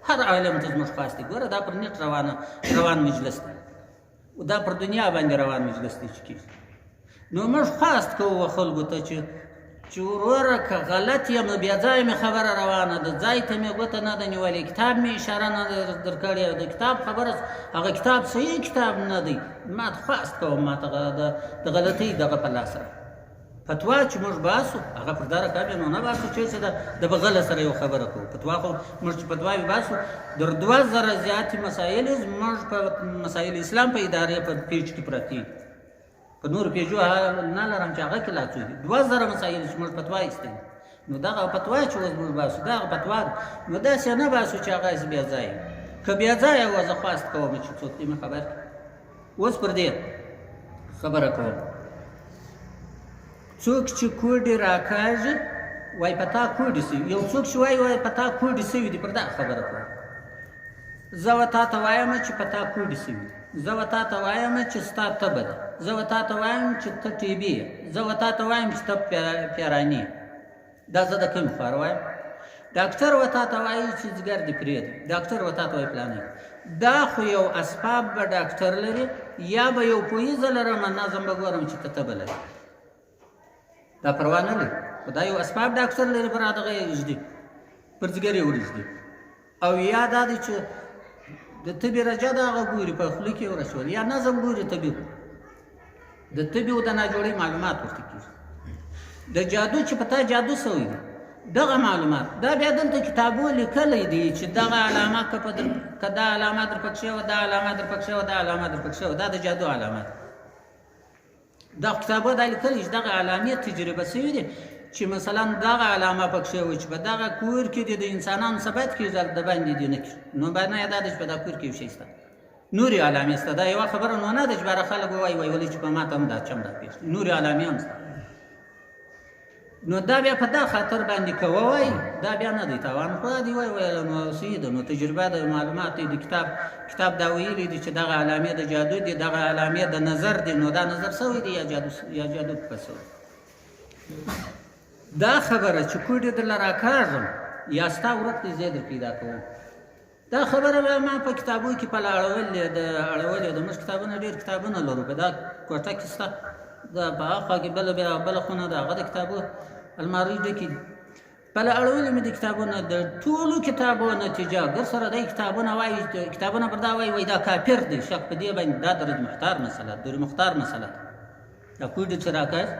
هر عالم ته زموږ خواست دی. ګوره دا پر نیټ روان مجلس دی، دا پر دنیا باندې روان مجلس دی چې کېږي. نو موږ خواست کوو خلکو ته چې وروره که غلط یم نو بیا ځای مې خبره روانه ده، ځای ته مې ګوته نه ده نیولې، کتاب مې اشاره نه ده در کړې، د کتاب خبره هغه کتاب صحیح کتاب نه دی. ما ته خواست کوم ما ته د غلطۍ دغه په لاس را فتوا چې موږ باسو هغه پر دا رقم نو نه باسو چې د بغله سره یو خبره کوو. فتوا خو موږ چې فتواوې باسو در 2000 زیاتې مسایل زموږ په مسایل اسلام په ادارې په پیج کې پرتې په نور پیجو نه لرم چې هغه کې لا څو دي 2000 مسایل چې موږ فتوا ایستې. نو دغه فتوا چې اوس موږ باسو دغه فتوا نو داسې نه باسو چې هغه بیا ځای که بیا ځای وه زه خواست کوم چې څوک دې مې خبر کړي. اوس پر دې خبره کوم څوک چې کوډې راکاږي وایي په تا کوډې سوي، یو څوک چې وایي په تا کوډې سوي دي پر دا خبره کوم. زه و تا ته وایم چې په تا کوډې سوي، زه و تا ته وایم چې ستا تبه ده، زه و تا ته وایم چې ته ټیبي یې، زه و تا ته وایم چې ته پیراني یې. دا زه د کوم خوا وایم؟ ډاکټر و تا ته وایي چې ځګر دې پرېږدي، ډاکټر و تا ته وایي فلانی. دا خو یو اسباب به ډاکټر لري یا به یو پویزه لرم نظم به ګورم چې ته تبه لري، دا پروا نه لري. خو دا یو اسباب ډاکټر لري پر دغه یې ږدي پر ځګر یې ورږدي. او یا دا دی چې د تبې رجه د هغه ګوري په خوله کې ورسول، یا نظم ګوري طبي د تبې او د ناجوړۍ معلومات ورته کېږي. د جادو چې په تا جادو سوی دی دغه معلومات دا بیا دلته کتابو لیکلی دی چې دغه علامه که دا علامه در پکې شوه، دا علامه در پکې شوه، دا علامه در پکې شوه، دا د جادو علامات. دا کتابو دا لیکلی چې دغه علامې تجربه سوي دي چې مثلا دغه علامه پکې شوې چې په دغه کور کې د انسانانو ثبت کېږي د باندې دي نه کېږي. نو باید نه دا ده چې په دغه کور کې یو شی شته، نورې علامې شته. دا یوه خبره نو نه ده چې باره خلک ووایي ولې چې په ما ته هم دا چم راپېښ دي، نورې علامې هم شته. نو دا بیا په دا خاطر باندې که ووایي دا بیا نه دی تاوان، خو دا دې وویله نو صحیح ده. نو تجربه د معلومات دی، د کتاب دا ویلي دي چې دغه علامې د جادو دي، دغه علامې د نظر دي. نو دا نظر سوی دی یا جادو په سوی. دا خبره چې کوډې درله راکاږم یا ستا ورک دی زه در پیدا کوم، دا خبره ما په کتابو کې پله اړولې ده. موږ کتابونه ډېر کتابونه لرو په دا کوټه کې شته، په هغه خوا کې بله خونه ده، هغه د کتابو المارۍ ډکې دي. پله اړولې مې د کتابونه د ټولو کتابو نتیجه در سره دی کتابونه وایي، کتابونه پر دا وایي دا کافر دی، شک په دې باندې دا درج مختار مسله درج مختار مسله دا کوډې چې راکاږي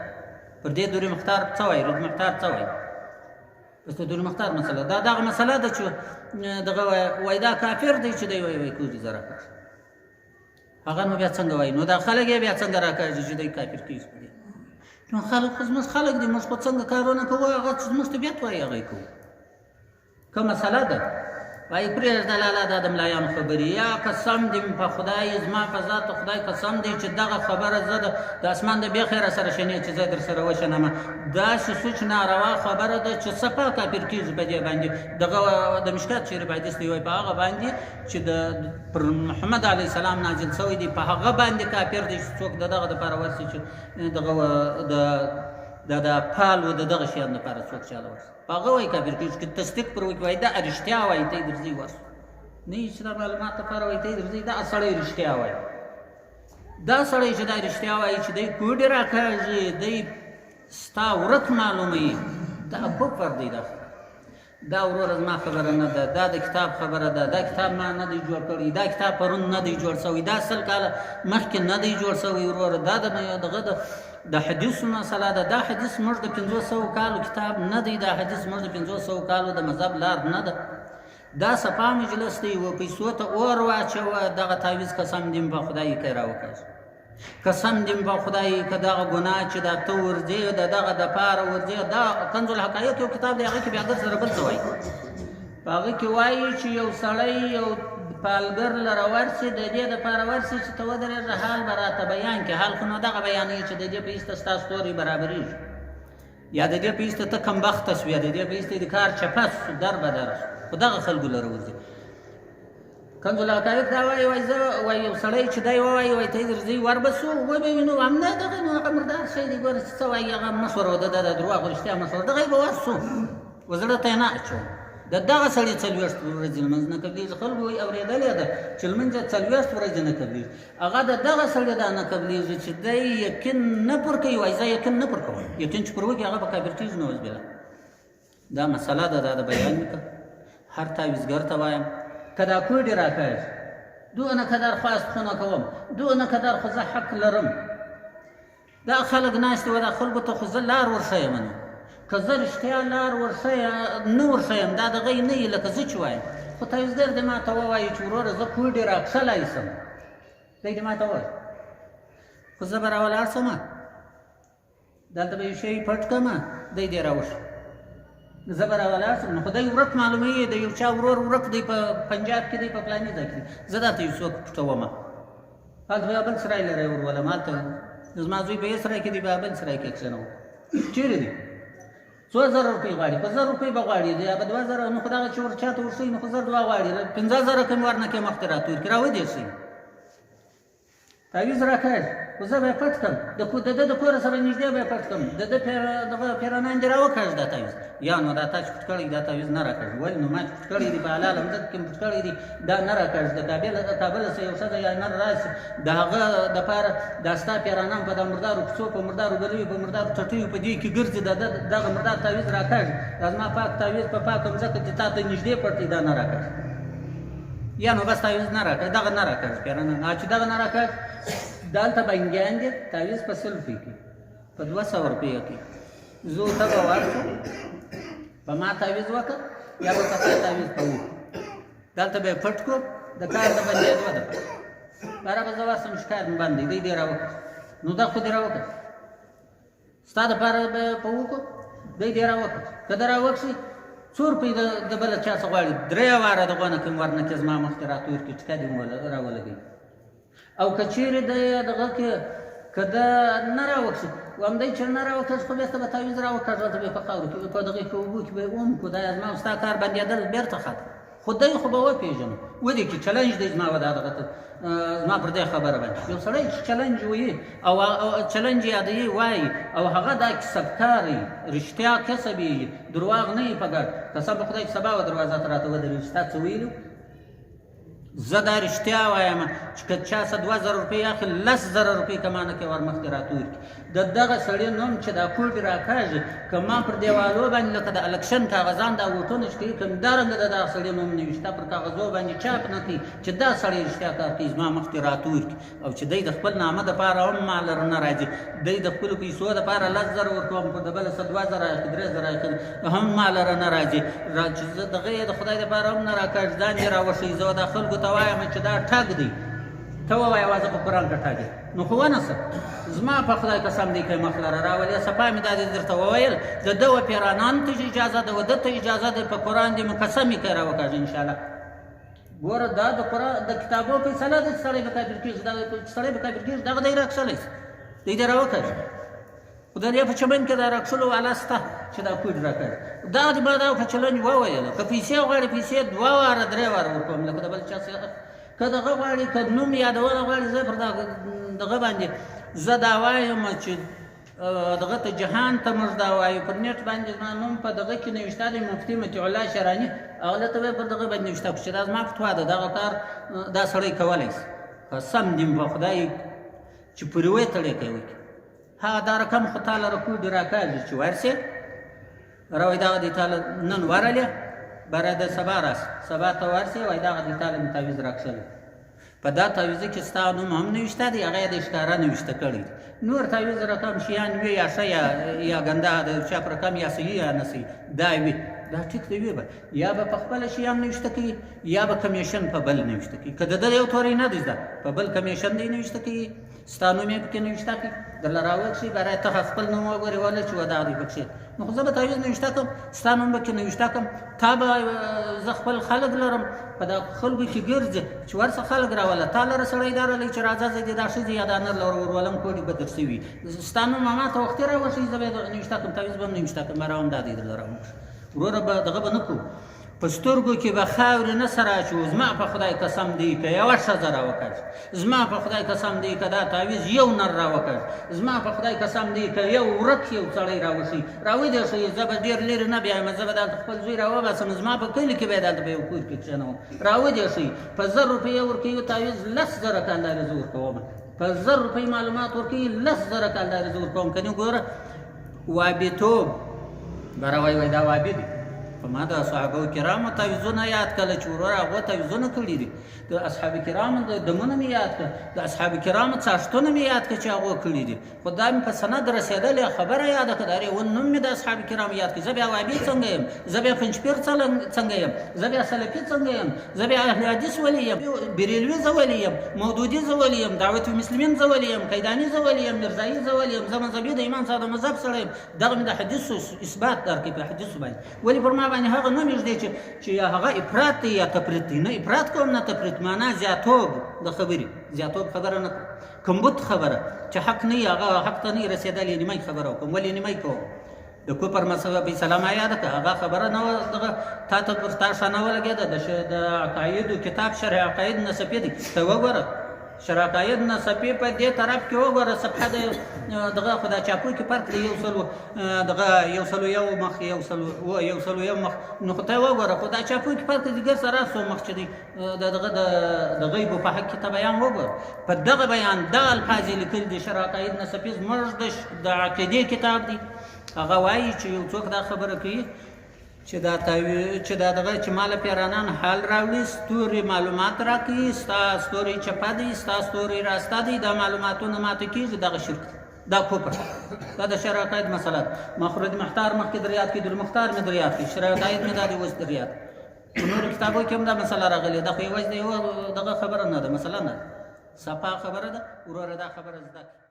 پر دې درج مختار څه وایي، درج مختار څه وایي، بس درج مختار مسله دا دغه مسله ده چې دغه وایي دا کافر دی چې دی وایي کوډې زه راکاږي. هغه نو بیا څنګه وایي؟ نو دا خلک یې بیا څنګه راکاږي چې دی کافر کېږي په دې؟ نو خلک خو زموږ خلک دي، موږ خو څنګه کارونه کوو هغه چې زموږ طبیعت وایي هغه یې کوو. که مسله ده وایي پرېږده لالا دا د ملایانو خبرې، یا قسم دې په خدای زما په ذات خدای قسم دی چې دغه خبره زه د اسمان د بیخې را سره شنې چې زه در سره وشنمه، داسې سوچ ناروا خبره ده چې څه په کافر کېږي په دې باندې. دغه د مشکات شریف حدیث دی وایي په هغه باندې چې پر محمد علیه السلام نازل شوی دی په هغه باندې کافر دی چې څوک د دغه دپاره ورسي چې دغه د پالو د دغه شیانو دپاره څوک چاله ورسي په هغه وایي کافر کېږي. که تصدیق پر وکړي وایي دا رښتیا وایي ته یې درځئ ورسو، نه یې چې دا معلومات دپاره وایي ته یې درځئ دا سړی رښتیا وایي. دا سړی چې دا رښتیا وایي چې دی کوډې راکاږي، دی ستا ورک معلوموي، دا کفر دی. دا وروره زما خبره نه ده، دا د کتاب خبره ده، دا کتاب ما نه دی جوړ کړی، دا کتاب پرون نه دی جوړ شوی، دا 100 کاله مخکې نه دی جوړ شوی وروره، دا دغه د حدیثو مسله ده. دا حدیث موږ د 500 کالو کتاب نه دی، دا حدیث موږ د 500 کالو د مذهب لار نه ده. دا صفا مجلس دی و پیسو ته اور واچوه، دغه تعویض قسم دیم په خدای کې راوکړه، قسم دیم په خدای که دغه ګناه چې دا ته ورځې د دغه دپاره ورځې. دا کنز الحقایق یو کتاب دی، هغه کې بیا در سره بل څه وایي، په هغه کې وایي چې یو سړی یو پالګر لره ورسي د دې دپاره ورسي چې ته ودرېږه حال به راته بیان کړي. حال خو نو دغه بیانوي چې د دې په ایسته ستا ستوري برابرېږي، یا د دې په ایسته ته کمبخته سو، یا د دې په ایسته د کار چپه سو، در به در سو، خو دغه خلکو لره ورځي. کنز الحقایق دا وایي زه وایي یو سړی چې دی ووایي وایي ته یې درځئ وربسو وبه وینو همدا دغه نو هغه مردار شی دی ګوره چې څه وایي هغه مه سوروه د دروغ رښتیا مه سوروه، دغه یې به ورسو و زړه ته یې نه اچوه. د دغه سړي 40 ورځې لمونځ نه قبلېږي. خلکو وایي اورېدلې ده چې لمونځ یې 40 ورځې نه قبلېږي. هغه د دغه سړي دا نه قبلېږي چې دی یقین نه پر کوي. وایي زه یقین نه پر کوم، یقین چې پر وکړي هغه به کافر کېږي. نعوذ بالله. دا مسله ده، دا د بیان مې کړه. هر تعویذګر ته وایم که دا کوډې راکاږي، دونه که درخواست خو نه کوم، دونه که در خو زه حق لرم. دا خلک ناست وو، دا خلکو ته خو زه لار ورښیم نو که زه رښتیا لار نه ورښیم، دا دغه یې نه وي لکه زه چې وایم. خو تعویذګر دې ما ته ووایي چې وروره زه کوډې راکښلی شم، دی دې ما ته ووایي، خو زه به راولاړ شم، دلته به یو شی پټ کړم، دی دې راوښي، زه به راولاړ شم. نو خو دی ورک معلومېږي، د یو چا ورور ورک دی په پنجاب کې دی، په فلاني ځای کې دی، زه دا ته یو څوک پټومه، هلته به بل سرای لرې ورولم، هلته زما زوی په یې سرای کې دی، به بل سرای کې کښېنوم. چېرې دی؟ 2000 روپۍ غواړي، په 1000 روپۍ به غواړي، یا به 2000. نو خو دغه چې ورچاته ورښیي نو خو 1000 دوه غواړي، 15000 که مې ورنه کړې مخکې راتور کړي راودېسي. تعویذ راکاږي، خو زه به یې پټ کړم، د ده د کوره سره نږدې به یې پټ کړم، د ده دغه پیرانان دې راوکاږي دا تعویذ. یا نو دا تا چې پټ کړی دا تعویذ نه راکاږي. ولې؟ نو ما چې پټ کړی دي په حلاله مځکه کې مې پټ کړی دي، دا نه راکاږي. د کابل څخه یو ښځه یا نر راشي، د هغه دپاره دا ستا پیرانان په دا مردارو کوڅو، په مردارو ګلیو، په مردارو چټیو په دې کې ګرځي، دغه مردار تعویذ راکاږي. دا زما پاک تعویذ په پاکه مځکه چې تا ته نږدې پټ دی، دا نه راکاږي. یا نو بس تعویذ نه راکاږي، دغه نه راکاږي پیرانان. چې دغه نه راکاږي، دلته بنګیان دي تعویذ په 100 روپۍ کې، په 200 روپیو کې. زه ته به ورشم، په ما تعویذ وکړه، یا به په تا تعویذ کوو، دلته به یې پټ کړو، د کار د بندېدو ده. باره به زه ورشم چې کار مې بند دی، دی دې راوکړه. نو دا خو دې راوکړه، ستا دپاره به په وکړو، دی دې راوکړه. که ده راوکړي 100 روپۍ د بله چا څه غواړي، 3 واره د غونه کې مې ورنه کړي، زما مخکې راتور کړي، ټکه دې مې راولګوي. او که چیرې د دغه کې که ده نه راوکړي، همدی چې نه راوکړي، خو بېرته به تعویذ راوکړي، هلته به یې په خاورو کې، په دغې کې اوبو کې به یې ومکړو، دا زما او ستا کار بندېدل بېرته ختم. خو دی خو به وپېژنو، ودې کې چلنج دی زما به دا دغه ته زما پر دې خبره باندې. یو سړی چې چلنج وایي او چلنج یادوي وایي او هغه دا کسبکار وي، رښتیا کسب یې، درواغ نه یي په ګډ. قسم په خدای چې سبا به دروازه ته راته ودرېږي، ستا څه ویلو؟ زه دا رښتیا وایم چې که چا څه 2000 روپۍ اخلي، 10000 روپۍ که ما نه کوي ورمخکې راتور کړي. د دغه سړي نوم چې دا کوډې راکاږي، که ما پر دیوالو باندې لکه د الکشن کاغذان دا ووټونه چې کوي، که همدارنګه د دغه سړي نوم نه وي، شته پر کاغذو باندې چاپ نه کوي چې دا سړی رښتیا کار کوي، زما مخکې راتور کړي. او چې دی د خپل نامه دپاره هم مال نه راځي، دی د خپلو پیسو دپاره 10000 ورکوم، خو د بله څه 2000 اخلي، 3000 اخلي، هم مال نه راځي. چې زه دغه یې د خدای دپاره هم نه راکاږي، ځان یې راوښیي. زه دا خلکو ته وایم چې دا ټګ دی، ته ووایه وازه په قرآن کې ټګ دی. نو خو ونه څه، زما په خدای قسم دی که مخ لره راولې، صفا مې دا دې درته وویل، د ده و پیرانانو ته اجازه ده، و ده ته اجازه ده، په قرآن دې مې قسم یې کوي راوکاږي انشاءالله. ګوره دا د قرآن د کتابو فیصله ده چې سړی به کافر کېږي، سړی به کافر کېږي، دغه دی راکښلی شي، دی دې راوکاږي. خو د دې په چمن کې دا راکښلو والا شته چې دا کوډ راکاږي. دا دې ما دا په چلنج وویله، که پیسې غواړي پیسې 2 واره 3 واره ورکوم، لکه د بل چا څخه که دغه غواړي، که نوم یادونه غواړي، زه پر دغه باندې زه دا وایم چې دغه ته جهان ته موږ دا وایو، پر نیټ باندې زما نوم په دغه کې نوشته دی، مفتي مطیع الله شراني، هغه ته به پر دغه باندې نوشته کړو چې دا زما فتوا ده، دغه کار دا سړی کولی شي. قسم دې په خدای چې پر یوې تړی کوي، هغه دا رقم خو تا لره کوډې راکاږي چې ورسې راوایي دغه دې تا نن ورلې، بره د سبا راسي، سبا ته ورسې وایي دغه دې تا له مې تعویذ راکښلی. په دا تعویذه کې ستا نوم هم نوشته دی، هغه یې د ښکاره نوشته کړی. نور تعویذ رقم شیان وي یا ښه یا ګنده، د چا په رقم یا صحیح یا نه صحیح، دا وي، دا ټیک دی. وي به یا به په خپله شیان نوشته کوي، یا به کمیشن په بل نوشته کوي. که د ده یو توری نه دی زده، په بل کمیشن دی نوشته کوي، ستا نوم یې پکې نوشته کوي، درله راوکښي، بری ته خپل نوم وګورې ولې چې دغه دی پکښې. نو خو زه به تعویذ نوشته کړم، ستا نوم به کې نوشته کړم، تا به زه خپل خلک لرم، په دا خلکو کې ګرځې چې ورڅه خلک راوله، تا لره سړی دا رالی چې راځه زه دې دا ښځې یا دا نر ورولم، کوډې به در شوي، ستا نوم ما ته وختي راوښي، زه به یې نوشته کړم، تعویذ به هم نوشته کړم، باره هم دا دی درله راوکښي. وروره به دغه به نه کړو، په سترګو کې به خاورې نه سره اچو زما په خدای قسم دی که یوه ښځه راوکړ زما په خدای قسم دی که دا تعویض یو نر راوکړ زما په خدای قسم دی که یو ورک یو سړی راوشي راودې شي زه به ډېر لرې نه بیایم زه به دلته خپل زوی راوباسم زما په کلي کې به یې دلته په یو کور کې کښېنوم راودې شي په 1000 روپۍ ورکوي یو تعویض 10,000 کالدارې زه ورکوم په 1000 روپۍ معلومات ورکوي 10,000 کالدارې زه ورکوم که نه ګوره وابیتوب به راوایي دا وابي دی په ما د صحابه کرامو تعویضونه یاد کړه چې وروره هغو تعویضونه کړي دي د اصحاب کرامو دمونه مې یاد کړه د اصحاب کرامو څاښتونه مې یاد کړه چې هغو کړي دي خو دا مې په سند رسېدلې خبره یاده کړه ارې و نوم مې د اصحاب کرامو یاد کړي زه بیا وابي څنګه یم زه بیا پنجپیر څنګه یم زه بیا سلفي څنګه یم زه بیا اهل حدیث ولې یم بریلوي زه ولې یم مودودي زه ولې یم دعوت المسلمین زه ولې یم قیداني زه ولې یم مرزایي زه ولې یم زه مذهبي د امام صاحب د مذهب سړی یم دغه مې د حدیثو اثبات درکړي په حدیثو باندې ولې پر ما باندې هغه نه مږدي چې یا هغه افراط دی یا تفریط دی نه افراط کوم نه تفریط معنا زیاتوب د خبرې زیاتوب خبره نه کمبود خبره چې حق نه هغه حق ته نه رسېدلې نیمه خبره وکړم ولې نیمه کوم د کوپر مسله به سلام یاده که هغه خبره نه دغه تا ته پر تا شانه ولګېده د عقایدو کتاب شرح عقاید نسفي دی ته وګوره شرح عقاید نسفي په دې طرف کې وګوره صفحه دغه خو دا چاپو کې فرق دی 101 مخ 101 مخ نو خو ته وګوره خو دا چاپو کې فرق دی ګر سره سو مخ چې دی دغه د غیب په حق کې ته بیان وګوره په دغه بیان د الفاظ لیکل دي شرح عقاید نسفي زموږ د عقیدې کتاب دی هغه وایي چې یو څوک دا خبره کوي چې دا دغه چې مال پیرانان حال راوړي ستوري معلومات راکړي ستا ستوري چپه دي ستا ستوري راسته دي دا معلوماتونه ماته کېږي دغه شرک دا کفر دا د شرع عقاید مسله ده مخرج محتار مخکې در یاد کړي درمختار مې در یاد کړي شرع عقاید مې دا دی اوس در یاد په نورو کتابو کې هم دا مسله راغلې دا خو یوازې د یوه دغه خبره نه ده مسله نه ده صفا خبره ده وروره دا خبره زده کړي